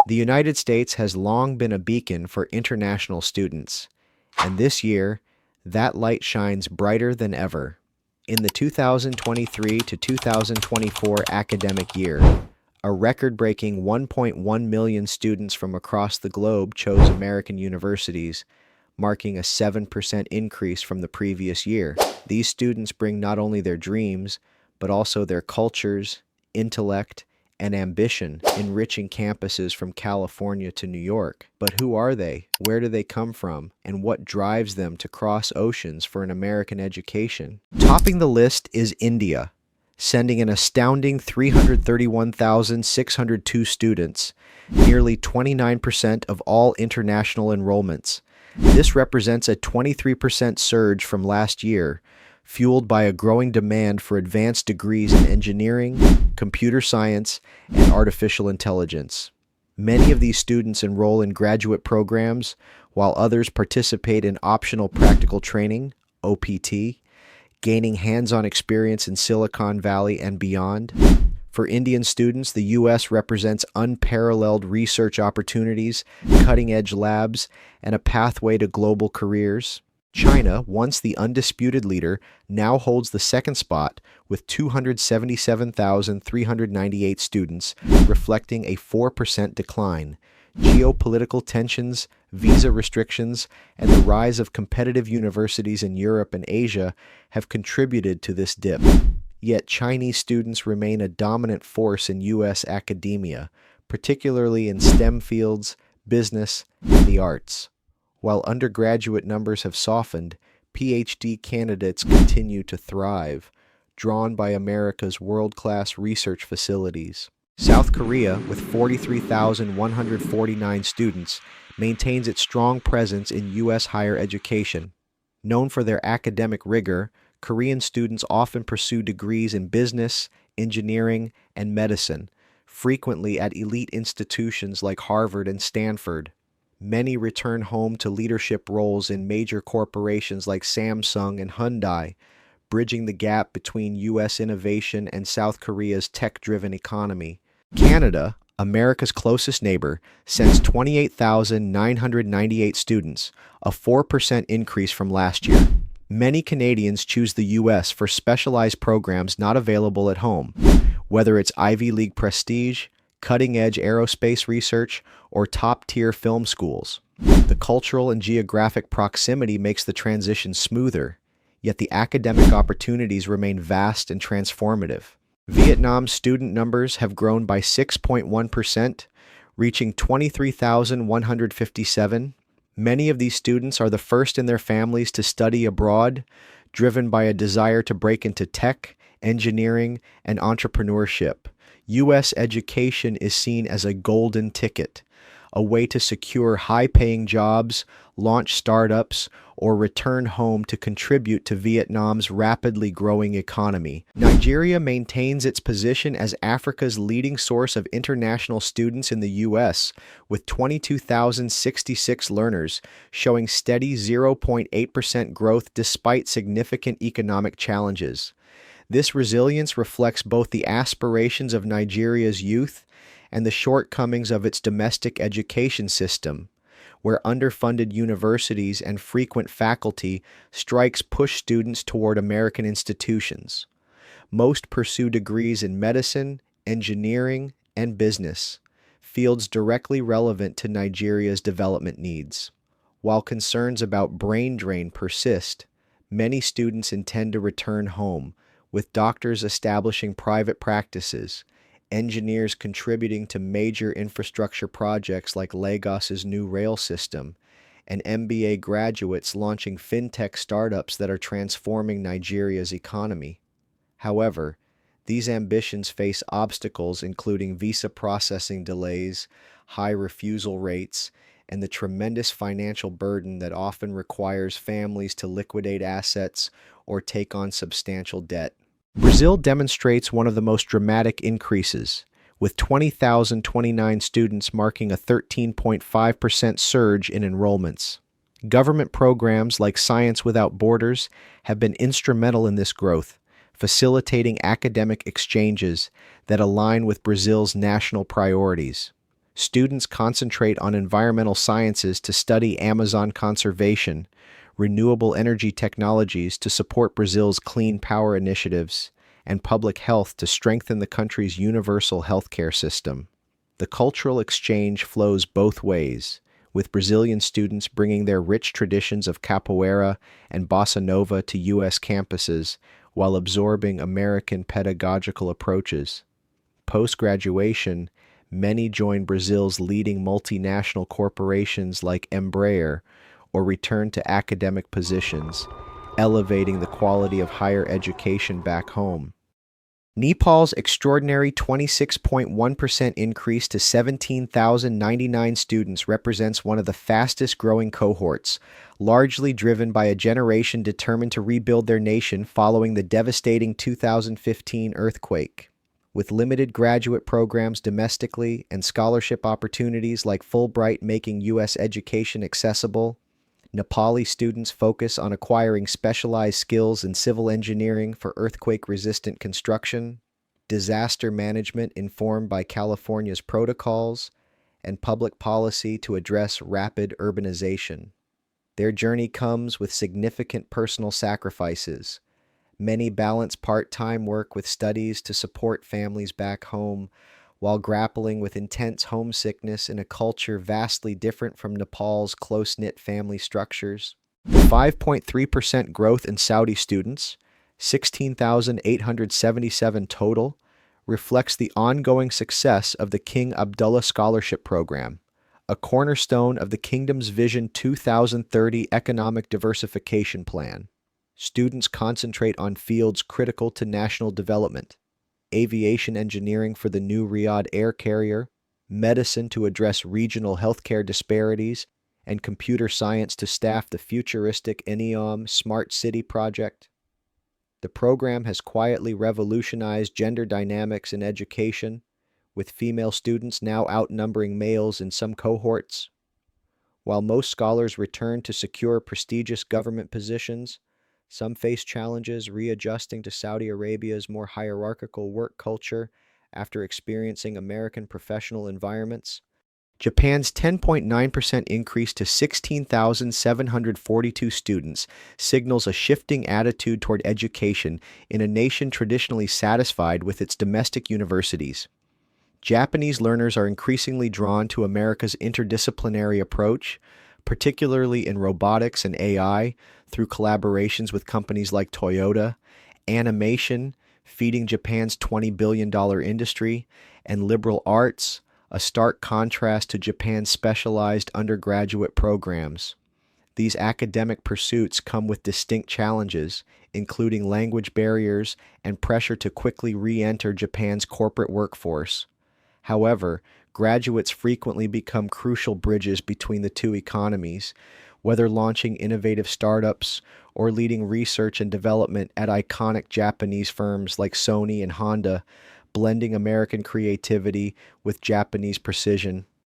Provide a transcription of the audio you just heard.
The United States has long been a beacon for international students, and this year, that light shines brighter than ever. In the 2023 to 2024 academic year, a record-breaking 1.1 million students from across the globe chose American universities, marking a 7% increase from the previous year. These students bring not only their dreams, but also their cultures, intellect, and ambition, enriching campuses from California to New York. But who are they? Where do they come from? And what drives them to cross oceans for an American education? Topping the list is India, sending an astounding 331,602 students, nearly 29% of all international enrollments. This represents a 23% surge from last year, fueled by a growing demand for advanced degrees in engineering, computer science, and artificial intelligence. Many of these students enroll in graduate programs, while others participate in optional practical training, OPT, gaining hands-on experience in Silicon Valley and beyond. For Indian students, the U.S. represents unparalleled research opportunities, cutting-edge labs, and a pathway to global careers. China, once the undisputed leader, now holds the second spot with 277,398 students, reflecting a 4% decline. Geopolitical tensions, visa restrictions, and the rise of competitive universities in Europe and Asia have contributed to this dip. Yet Chinese students remain a dominant force in U.S. academia, particularly in STEM fields, business, and the arts. While undergraduate numbers have softened, PhD candidates continue to thrive, drawn by America's world-class research facilities. South Korea, with 43,149 students, maintains its strong presence in U.S. higher education. Known for their academic rigor, Korean students often pursue degrees in business, engineering, and medicine, frequently at elite institutions like Harvard and Stanford. Many return home to leadership roles in major corporations like Samsung and Hyundai, bridging the gap between U.S. innovation and South Korea's tech-driven economy. Canada, America's closest neighbor, sends 28,998 students, a 4% increase from last year. Many Canadians choose the U.S. for specialized programs not available at home, whether it's Ivy League prestige, cutting-edge aerospace research, or top-tier film schools. The cultural and geographic proximity makes the transition smoother, yet the academic opportunities remain vast and transformative. Vietnam's student numbers have grown by 6.1%, reaching 23,157. Many of these students are the first in their families to study abroad, driven by a desire to break into tech, engineering, and entrepreneurship. U.S. education is seen as a golden ticket, a way to secure high-paying jobs, launch startups, or return home to contribute to Vietnam's rapidly growing economy. Nigeria maintains its position as Africa's leading source of international students in the U.S., with 22,066 learners, showing steady 0.8% growth despite significant economic challenges. This resilience reflects both the aspirations of Nigeria's youth and the shortcomings of its domestic education system, where underfunded universities and frequent faculty strikes push students toward American institutions. Most pursue degrees in medicine, engineering, and business, fields directly relevant to Nigeria's development needs. While concerns about brain drain persist, many students intend to return home, with doctors establishing private practices, engineers contributing to major infrastructure projects like Lagos's new rail system, and MBA graduates launching fintech startups that are transforming Nigeria's economy. However, these ambitions face obstacles including visa processing delays, high refusal rates, and the tremendous financial burden that often requires families to liquidate assets or take on substantial debt. Brazil demonstrates one of the most dramatic increases, with 20,029 students marking a 13.5% surge in enrollments. Government programs like Science Without Borders have been instrumental in this growth, facilitating academic exchanges that align with Brazil's national priorities. Students concentrate on environmental sciences to study Amazon conservation, renewable energy technologies to support Brazil's clean power initiatives, and public health to strengthen the country's universal healthcare system. The cultural exchange flows both ways, with Brazilian students bringing their rich traditions of capoeira and bossa nova to U.S. campuses while absorbing American pedagogical approaches. Post-graduation, many join Brazil's leading multinational corporations like Embraer or return to academic positions, elevating the quality of higher education back home. Nepal's extraordinary 26.1% increase to 17,099 students represents one of the fastest growing cohorts, largely driven by a generation determined to rebuild their nation following the devastating 2015 earthquake. With limited graduate programs domestically and scholarship opportunities like Fulbright making U.S. education accessible, Nepali students focus on acquiring specialized skills in civil engineering for earthquake-resistant construction, disaster management informed by California's protocols, and public policy to address rapid urbanization. Their journey comes with significant personal sacrifices. Many balance part-time work with studies to support families back home, while grappling with intense homesickness in a culture vastly different from Nepal's close-knit family structures. 5.3% growth in Saudi students, 16,877 total, reflects the ongoing success of the King Abdullah Scholarship Program, a cornerstone of the kingdom's Vision 2030 economic diversification plan. Students concentrate on fields critical to national development: aviation engineering for the new Riyadh air carrier, medicine to address regional healthcare disparities, and computer science to staff the futuristic NEOM Smart City project. The program has quietly revolutionized gender dynamics in education, with female students now outnumbering males in some cohorts. While most scholars return to secure prestigious government positions, some face challenges readjusting to Saudi Arabia's more hierarchical work culture after experiencing American professional environments. Japan's 10.9% increase to 16,742 students signals a shifting attitude toward education in a nation traditionally satisfied with its domestic universities. Japanese learners are increasingly drawn to America's interdisciplinary approach, particularly in robotics and AI, through collaborations with companies like Toyota, animation, feeding Japan's $20 billion industry, and liberal arts, a stark contrast to Japan's specialized undergraduate programs. These academic pursuits come with distinct challenges, including language barriers and pressure to quickly re-enter Japan's corporate workforce. However, graduates frequently become crucial bridges between the two economies, whether launching innovative startups or leading research and development at iconic Japanese firms like Sony and Honda, blending American creativity with Japanese precision.